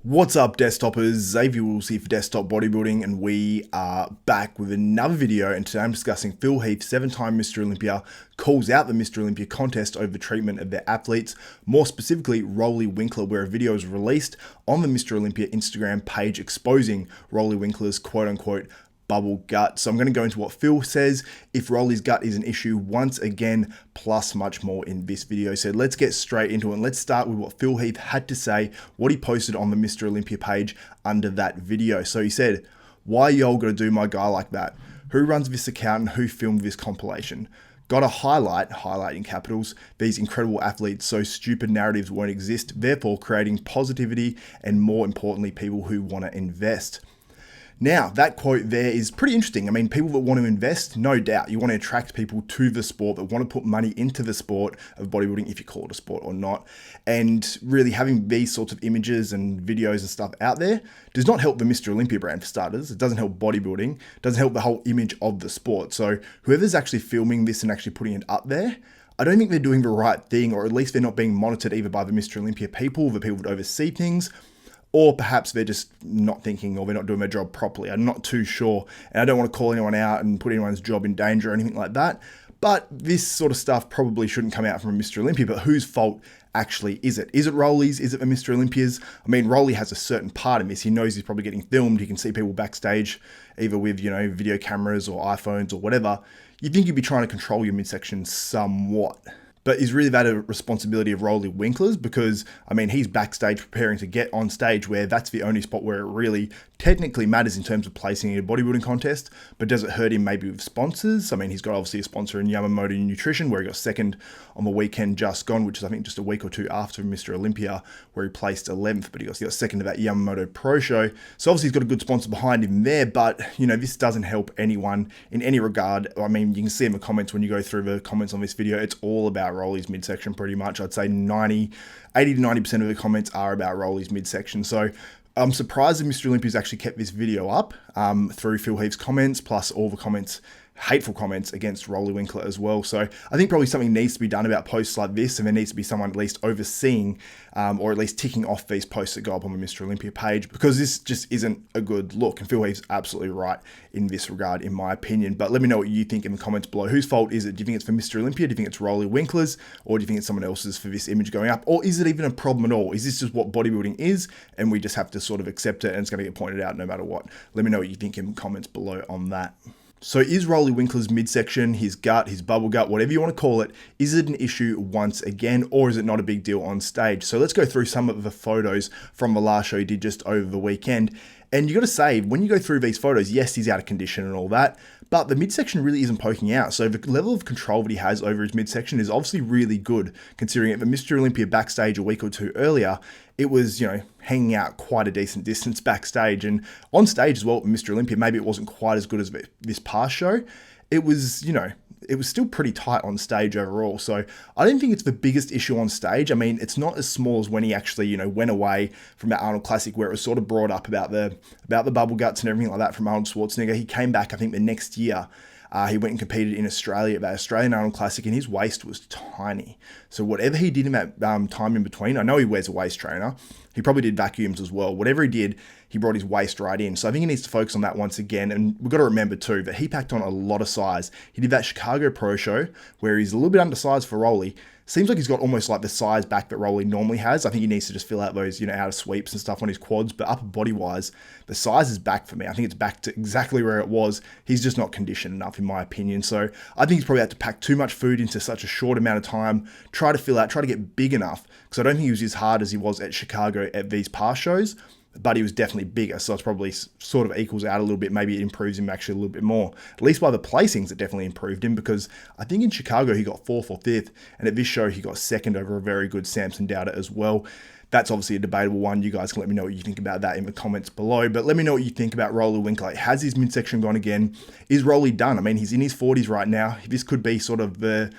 What's up, desktopers? Xavier Wills here for Desktop Bodybuilding, and we are back with another video. And today I'm discussing Phil Heath, 7-time Mr Olympia, calls out the Mr Olympia contest over treatment of their athletes, more specifically Roelly Winklaar, where a video was released on the Mr Olympia Instagram page exposing Roelly Winklaar's quote-unquote bubble gut. So I'm going to go into what Phil says, if Roelly's gut is an issue once again, plus much more in this video. So let's get straight into it. And let's start with what Phil Heath had to say, what he posted on the Mr Olympia page under that video. So he said, "Why y'all gonna do my guy like that? Who runs this account and who filmed this compilation? Gotta highlight in capitals, these incredible athletes so stupid narratives won't exist, therefore creating positivity and more importantly, people who want to invest." Now, that quote there is pretty interesting. I mean, people that want to invest, no doubt. You want to attract people to the sport that want to put money into the sport of bodybuilding, if you call it a sport or not. And really having these sorts of images and videos and stuff out there does not help the Mr Olympia brand, for starters. It doesn't help bodybuilding. It doesn't help the whole image of the sport. So whoever's actually filming this and actually putting it up there, I don't think they're doing the right thing, or at least they're not being monitored either by the Mr Olympia people, the people that oversee things, or perhaps they're just not thinking, or they're not doing their job properly. I'm not too sure, and I don't want to call anyone out and put anyone's job in danger or anything like that, but this sort of stuff probably shouldn't come out from Mr Olympia. But whose fault actually is it? Is it Roelly's? Is it the Mr Olympia's? I mean, Roelly has a certain part in this. He knows he's probably getting filmed. He can see people backstage, either with, video cameras or iPhones or whatever. You'd think you'd be trying to control your midsection somewhat. But is really that a responsibility of Roelly Winklaar's? Because, I mean, he's backstage preparing to get on stage, where that's the only spot where it really technically matters in terms of placing in a bodybuilding contest. But does it hurt him maybe with sponsors? I mean, he's got obviously a sponsor in Yamamoto Nutrition, where he got second on the weekend just gone, which is I think just a week or two after Mr Olympia, where he placed 11th, but he got second to that Yamamoto Pro Show. So obviously he's got a good sponsor behind him there, but, this doesn't help anyone in any regard. I mean, you can see in the comments when you go through the comments on this video, it's all about Roelly's midsection pretty much. I'd say 80 to 90% of the comments are about Roelly's midsection. So I'm surprised that Mr Olympia's actually kept this video up through Phil Heath's comments, plus all the comments, hateful comments against Roelly Winklaar as well. So I think probably something needs to be done about posts like this, and there needs to be someone at least overseeing or at least ticking off these posts that go up on the Mr Olympia page, because this just isn't a good look. And Phil Heath's absolutely right in this regard, in my opinion. But let me know what you think in the comments below. Whose fault is it? Do you think it's for Mr Olympia? Do you think it's Roelly Winklaar's? Or do you think it's someone else's for this image going up? Or is it even a problem at all? Is this just what bodybuilding is, and we just have to sort of accept it, and it's going to get pointed out no matter what? Let me know what you think in the comments below on that. So is Roelly Winklaar's midsection, his gut, his bubble gut, whatever you want to call it, is it an issue once again, or is it not a big deal on stage? So let's go through some of the photos from the last show he did just over the weekend. And you got to say, when you go through these photos, yes, he's out of condition and all that, but the midsection really isn't poking out. So the level of control that he has over his midsection is obviously really good, considering at the Mr Olympia backstage a week or two earlier, it was, hanging out quite a decent distance backstage. And on stage as well at Mr Olympia, maybe it wasn't quite as good as this past show. It was, it was still pretty tight on stage overall. So I don't think it's the biggest issue on stage. I mean, it's not as small as when he actually, went away from that Arnold Classic, where it was sort of brought up about the bubble guts and everything like that from Arnold Schwarzenegger. He came back, I think, the next year. He went and competed in Australia at that Australian Arnold Classic, and his waist was tiny. So whatever he did in that time in between, I know he wears a waist trainer. He probably did vacuums as well. Whatever he did, he brought his waist right in. So I think he needs to focus on that once again. And we've got to remember too that he packed on a lot of size. He did that Chicago Pro Show where he's a little bit undersized for Roelly. Seems like he's got almost like the size back that Roelly normally has. I think he needs to just fill out those, outer sweeps and stuff on his quads. But upper body wise, the size is back for me. I think it's back to exactly where it was. He's just not conditioned enough, in my opinion. So I think he's probably had to pack too much food into such a short amount of time. Try to get big enough. Because I don't think he was as hard as he was at Chicago at these past shows. But he was definitely bigger, so it's probably sort of equals out a little bit. Maybe it improves him actually a little bit more. At least by the placings, it definitely improved him, because I think in Chicago he got 4th or 5th, and at this show he got 2nd over a very good Samson Dowder as well. That's obviously a debatable one. You guys can let me know what you think about that in the comments below. But let me know what you think about Roelly Winklaar. Has his midsection gone again? Is Roelly done? I mean, he's in his 40s right now. This could be sort of the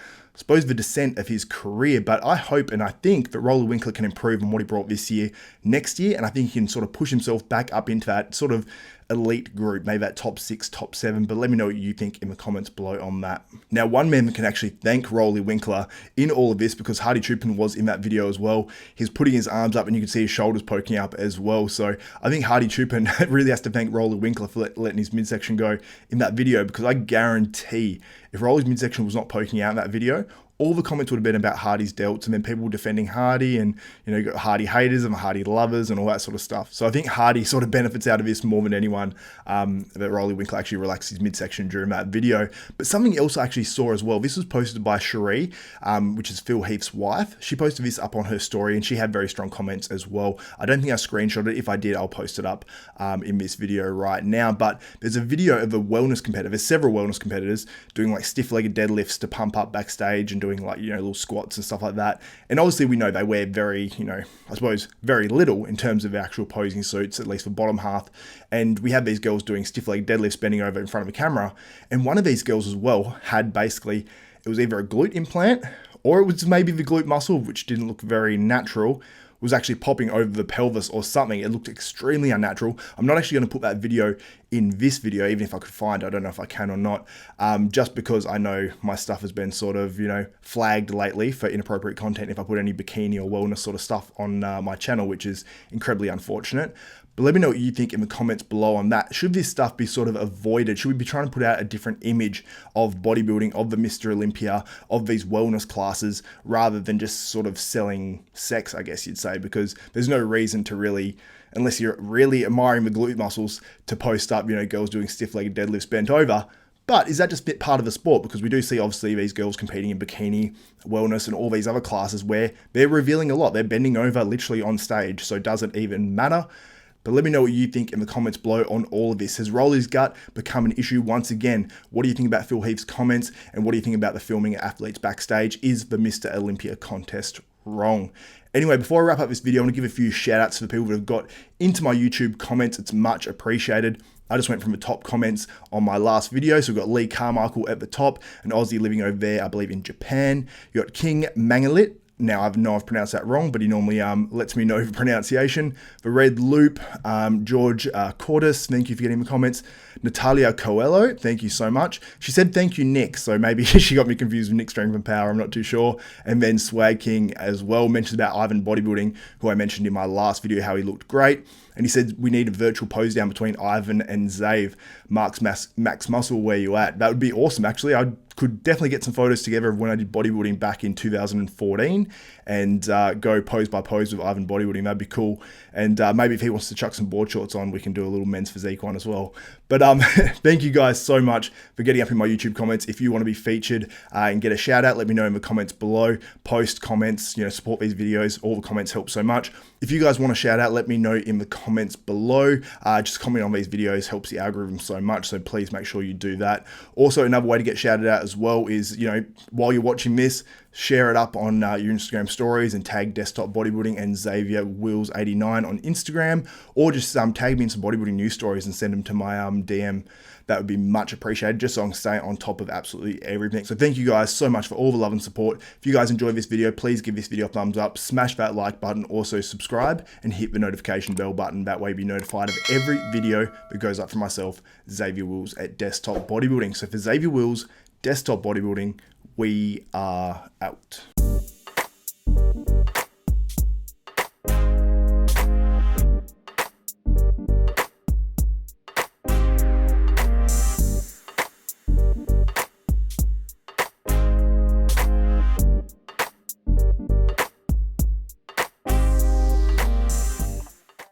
descent of his career, but I hope and I think that Roelly Winklaar can improve on what he brought this year, next year, and I think he can sort of push himself back up into that sort of elite group, maybe that top 6, top 7, but let me know what you think in the comments below on that. Now, one man can actually thank Roelly Winklaar in all of this, because Hadi was in that video as well. He's putting his arms up and you can see his shoulders poking up as well. So I think Hadi really has to thank Roelly Winklaar for letting his midsection go in that video, because I guarantee if Roelly's midsection was not poking out in that video, all the comments would have been about Hadi's delts, and then people defending Hadi, and you got Hadi haters and Hadi lovers and all that sort of stuff. So I think Hadi sort of benefits out of this more than anyone, that Roelly Winklaar actually relaxed his midsection during that video. But something else I actually saw as well, this was posted by Shurie, which is Phil Heath's wife. She posted this up on her story and she had very strong comments as well. I don't think I screenshot it. If I did, I'll post it up in this video right now. But there's a video of a wellness competitor. There's several wellness competitors doing like stiff-legged deadlifts to pump up backstage and doing like, little squats and stuff like that. And obviously we know they wear very, I suppose very little in terms of actual posing suits, at least for bottom half. And we had these girls doing stiff-legged deadlifts, bending over in front of a camera. And one of these girls as well had basically, it was either a glute implant or it was maybe the glute muscle, which didn't look very natural, was actually popping over the pelvis or something. It looked extremely unnatural. I'm not actually going to put that video in this video, even if I could find it. I don't know if I can or not, just because I know my stuff has been sort of, flagged lately for inappropriate content if I put any bikini or wellness sort of stuff on my channel, which is incredibly unfortunate. But let me know what you think in the comments below on that. Should this stuff be sort of avoided? Should we be trying to put out a different image of bodybuilding, of the Mr. Olympia, of these wellness classes, rather than just sort of selling sex, I guess you'd say, because there's no reason to really, unless you're really admiring the glute muscles, to post up, girls doing stiff-legged deadlifts bent over. But is that just part of the sport? Because we do see obviously these girls competing in bikini, wellness, and all these other classes where they're revealing a lot. They're bending over literally on stage. So does it even matter? But let me know what you think in the comments below on all of this. Has Roelly's gut become an issue once again? What do you think about Phil Heath's comments? And what do you think about the filming of athletes backstage? Is the Mr. Olympia contest wrong? Anyway, before I wrap up this video, I want to give a few shout outs to the people that have got into my YouTube comments. It's much appreciated. I just went from the top comments on my last video. So we've got Lee Carmichael at the top, an Aussie living over there, I believe in Japan. You got King Mangalit. Now, I know I've pronounced that wrong, but he normally lets me know the pronunciation. The Red Loop, George Cordis, thank you for getting the comments. Natalia Coelho, thank you so much. She said, thank you, Nick. So maybe she got me confused with Nick Strength and Power. I'm not too sure. And then Swag King as well mentioned about Ivan Bodybuilding, who I mentioned in my last video, how he looked great. And he said, we need a virtual pose down between Ivan and Zave. Max Muscle, where you at? That would be awesome, actually. I could definitely get some photos together of when I did bodybuilding back in 2014 and go pose by pose with Ivan Bodybuilding. That'd be cool. And maybe if he wants to chuck some board shorts on, we can do a little men's physique one as well. But thank you guys so much for getting up in my YouTube comments. If you want to be featured and get a shout out, let me know in the comments below. Post comments, support these videos. All the comments help so much. If you guys want a shout out, let me know in the comments below. Just comment on these videos helps the algorithm so much. So please make sure you do that. Also, another way to get shouted out as well is, while you're watching this, share it up on your Instagram stories and tag Desktop Bodybuilding and Xavier Wills 89 on Instagram, or just tag me in some bodybuilding news stories and send them to my DM. That would be much appreciated, just so I can stay on top of absolutely everything. So thank you guys so much for all the love and support. If you guys enjoyed this video, please give this video a thumbs up, smash that like button, also subscribe and hit the notification bell button. That way you'll be notified of every video that goes up from myself, Xavier Wills at Desktop Bodybuilding. So for Xavier Wills, Desktop Bodybuilding, we are out.